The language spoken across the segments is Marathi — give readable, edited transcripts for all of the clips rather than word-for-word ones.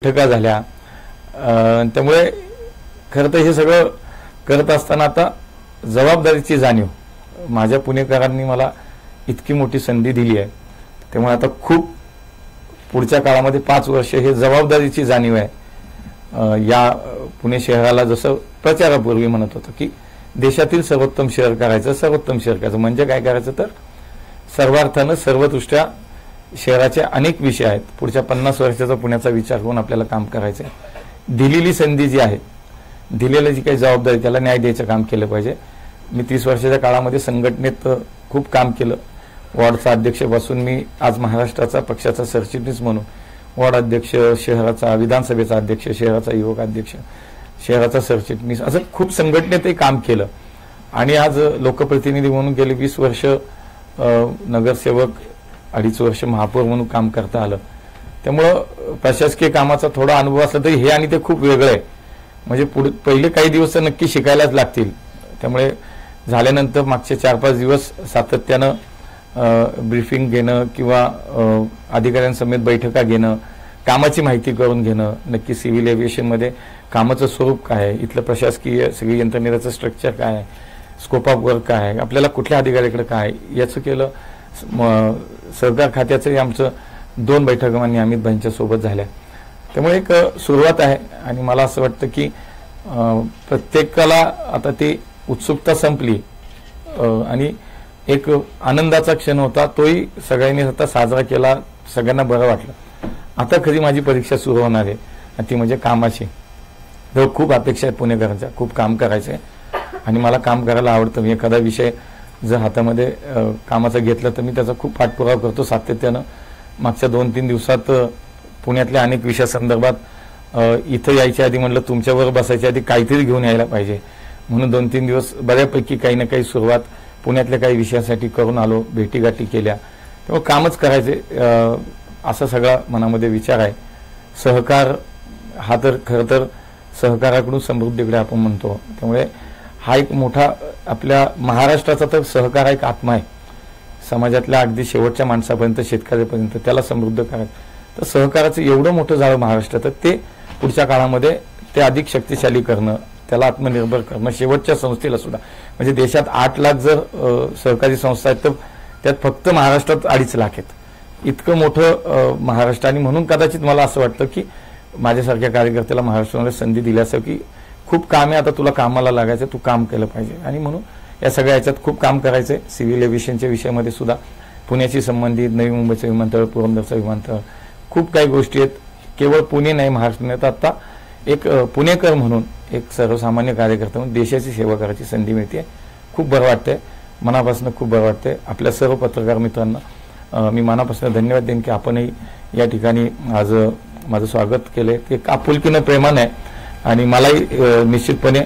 बैठका झाल्या। त्यामुळे खरं तर हे सगळं करत असताना आता जबाबदारीची जाणीव माझ्या पुणेकरांनी मला इतकी मोठी संधी दिली आहे, त्यामुळे आता खूप पुढच्या काळामध्ये 5 वर्ष हे जबाबदारीची जाणीव आहे। या पुणे शहराला जसं प्रचारापूर्वी म्हणत होतं की देशातील सर्वोत्तम शहर करायचं, सर्वोत्तम शहर करायचं म्हणजे काय करायचं तर सर्वार्थानं सर्वदृष्ट्या शहराचे अनेक विषय आहेत। पुढच्या 50 वर्षाचा पुण्याचा विचार करून आपल्याला काम करायचं आहे। दिलेली संधी जी आहे, दिलेली जी काही जबाबदारी त्याला न्याय द्यायचं काम केलं पाहिजे। मी 30 वर्षाच्या काळामध्ये संघटनेत खूप काम केलं। वॉर्डचा अध्यक्षपासून मी आज महाराष्ट्राचा पक्षाचा सरचिटणीस म्हणून वॉर्ड अध्यक्ष, शहराचा विधानसभेचा अध्यक्ष, शहराचा युवक अध्यक्ष, शहराचा सरचिटणीस असं खूप संघटनेतही काम केलं आणि आज लोकप्रतिनिधी म्हणून गेली 20 वर्ष नगरसेवक, 2.5 वर्ष महापौर म्हणून काम करता आलं। त्यामुळं प्रशासकीय कामाचा थोडा अनुभव असला तरी हे आणि ते खूप वेगळं आहे। म्हणजे पहिले काही दिवस तर नक्की शिकायलाच लागतील। त्यामुळे झाल्यानंतर मागचे 4-5 दिवस सातत्यानं ब्रीफिंग घेणं किंवा अधिकाऱ्यांसमेत बैठका घेणं, कामाची माहिती करून घेणं, नक्की सिव्हिल एव्हिएशनमध्ये कामाचं स्वरूप काय आहे, इथलं प्रशासकीय सगळी यंत्रणेचं स्ट्रक्चर काय आहे, स्कोप ऑफ वर्क काय आहे, आपल्याला कुठल्या अधिकाऱ्याकडे काय याचं केलं। सरकार खात्याचंही आमचं 2 बैठका माननीय अमित भाईंच्या सोबत झाल्या। त्यामुळे एक सुरुवात आहे आणि मला असं वाटतं की प्रत्येकाला आता ती उत्सुकता संपली आणि एक आनंदाचा क्षण होता, तोही सगळ्यांनी आता साजरा केला, सगळ्यांना बरं वाटलं। आता खरी माझी परीक्षा सुरू होणार आहे आणि ती म्हणजे कामाची। तर खूप अपेक्षा आहेत पुणेकरांच्या, खूप काम करायचं आहे आणि मला काम करायला आवडतं। मी एखादा विषय जर हातामध्ये कामाचं घेतलं तर मी त्याचा खूप पाठपुरावा करतो सातत्यानं। मागच्या 2-3 दिवसात पुण्यातल्या अनेक विषयासंदर्भात इथं यायच्या आधी म्हटलं तुमच्याबरोबर बसायच्या आधी काहीतरी घेऊन यायला पाहिजे म्हणून 2-3 दिवस बऱ्यापैकी काही ना काही सुरुवात पुण्यातल्या काही विषयासाठी करून आलो, भेटीगाठी केल्या। तेव्हा कामच करायचे असा सगळा मनामध्ये विचार आहे। सहकार हा तर खरं तर सहकाराकडून समृद्धीकडे आपण म्हणतो, त्यामुळे हा एक मोठा आपल्या महाराष्ट्राचा तर सहकार हा एक आत्मा आहे। समाजातल्या अगदी शेवटच्या माणसापर्यंत, शेतकऱ्यापर्यंत त्याला समृद्ध करायचं, तर सहकाराचं एवढं मोठं झालं महाराष्ट्रात, तर ते पुढच्या काळामध्ये ते अधिक शक्तिशाली करणं, त्याला आत्मनिर्भर करणं, शेवटच्या संस्थेला सुद्धा म्हणजे देशात 8 लाख जर सहकारी संस्था आहेत तर त्यात फक्त महाराष्ट्रात 2.5 लाख आहेत। इतकं मोठं महाराष्ट्र आणि म्हणून कदाचित मला असं वाटतं की माझ्यासारख्या कार्यकर्त्याला महाराष्ट्रामध्ये संधी दिली असं की खूप काम आहे, आता तुला कामाला लागायचं, तू काम केलं पाहिजे आणि म्हणून या सगळ्या याच्यात खूप काम करायचं आहे। सिव्हिल एव्हिएशनच्या विषयामध्ये सुद्धा पुण्याशी संबंधित नवी मुंबईचं विमानतळ, पुरंदरचं विमानतळ, खूप काही गोष्टी आहेत। केवळ पुणे नाही, महाराष्ट्रात आता एक पुणेकर म्हणून, एक सर्वसामान्य कार्यकर्ता म्हणून देशाची सेवा करायची संधी मिळते। खूप बरं वाटतंय, मनापासून खूप बरं वाटतंय। आपल्या सर्व पत्रकार मित्रांना मी मनापासून धन्यवाद देईन की आपणही या ठिकाणी आज माझं स्वागत केलंय। ते आपुलकीनं, प्रेमानं आहे आणि मलाही निश्चितपणे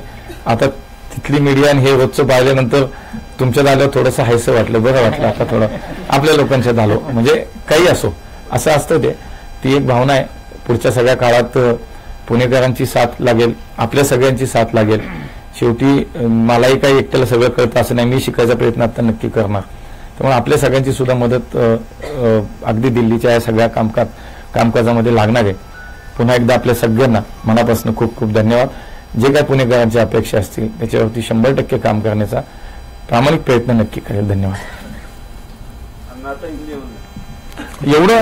आता तिथली मीडिया आणि हे रोजचं पाहिल्यानंतर तुमच्यात आल्यावर थोडंसं हायसं वाटलं, बरं वाटलं। आता थोडं आपल्या लोकांच्यात आलो, म्हणजे काही असो असं असतं ते, ती एक भावना आहे। पुढच्या सगळ्या काळात पुणेकरांची साथ लागेल, आपल्या सगळ्यांची साथ लागेल। शेवटी मलाही काही एकट्याला सगळं कळतं असं नाही, मी शिकायचा प्रयत्न आता नक्की करणार। त्यामुळे आपल्या सगळ्यांची सुद्धा मदत अगदी दिल्लीच्या या सगळ्या कामकाजामध्ये लागणार आहे। पुन्हा एकदा आपल्या सगळ्यांना मनापासून खूप खूप धन्यवाद। जे काय पुणेकरांच्या अपेक्षा असतील त्याच्यावरती 100% काम करण्याचा प्रामाणिक प्रयत्न नक्की करेल। धन्यवाद। एवढं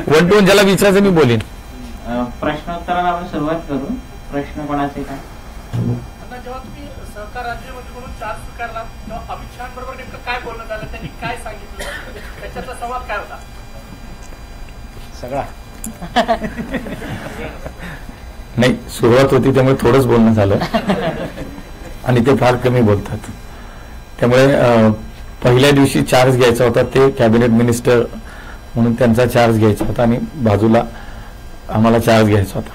1 to 1 ज्याला विचारायचं मी बोलेन। प्रश्नोत्तराला आपण सुरुवात करू। प्रश्न कोणाचे काय? जेव्हा तुम्ही सहकार राज्यमंत्री म्हणून चार्ज स्वीकारला तेव्हा अमित शहा बरोबर नेमकं काय बोलणं झालं, त्यांनी काय सांगितलं, त्याच्यातला संवाद काय होता? सगळा नाही, सुरुवात होती त्यामुळे थोडंच बोलणं झालं आणि ते फार कमी बोलतात। त्यामुळे पहिल्या दिवशी चार्ज घ्यायचा होता, ते कॅबिनेट मिनिस्टर म्हणून त्यांचा चार्ज घ्यायचा होता आणि बाजूला आम्हाला चार्ज घ्यायचा होता।